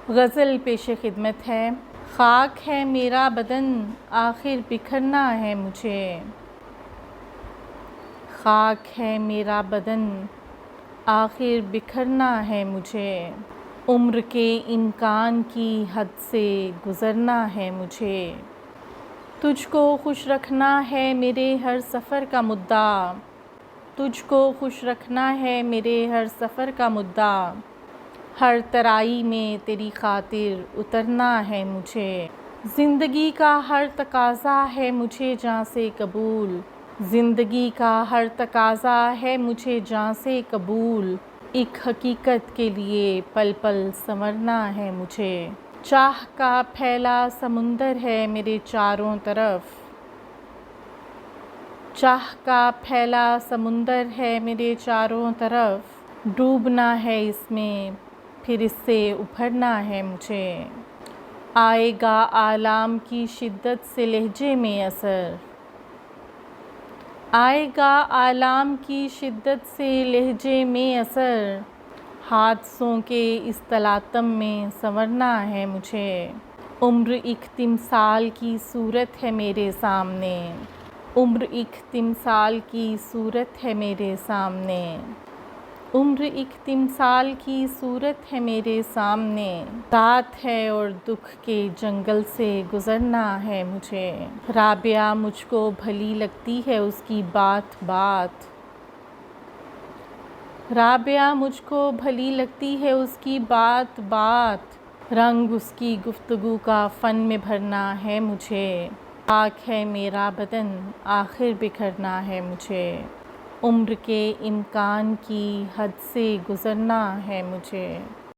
غزل پیش خدمت ہے۔ خاک ہے میرا بدن آخر بکھرنا ہے مجھے، خاک ہے میرا بدن آخر بکھرنا ہے مجھے، عمر کے امکان کی حد سے گزرنا ہے مجھے، تجھ کو خوش رکھنا ہے میرے ہر سفر کا مدعا، تجھ کو خوش رکھنا ہے میرے ہر سفر کا مدعا، ہر ترائی میں تیری خاطر اترنا ہے مجھے، زندگی کا ہر تقاضا ہے مجھے جاں سے قبول، زندگی کا ہر تقاضا ہے مجھے جاں سے قبول، ایک حقیقت کے لیے پل پل سنورنا ہے مجھے، چاہ کا پھیلا سمندر ہے میرے چاروں طرف، چاہ کا پھیلا سمندر ہے میرے چاروں طرف، ڈوبنا ہے اس میں پھر اس سے ابھرنا ہے مجھے، آئے گا آلام کی شدت سے لہجے میں اثر، آئے گا آلام کی شدت سے لہجے میں اثر، حادثوں کے اس تلاطم میں سنورنا ہے مجھے، عمر ایک تمثال کی صورت ہے میرے سامنے، عمر ایک تمثال کی صورت ہے میرے سامنے، عمر ایک تمثال کی صورت ہے میرے سامنے، رات ہے اور دکھ کے جنگل سے گزرنا ہے مجھے، رابعہ مجھ کو بھلی لگتی ہے اس کی بات بات، رابعہ مجھ کو بھلی لگتی ہے اس کی بات بات، رنگ اس کی گفتگو کا فن میں بھرنا ہے مجھے، خاک ہے میرا بدن آخر بکھرنا ہے مجھے، عمر کے امکان کی حد سے گزرنا ہے مجھے۔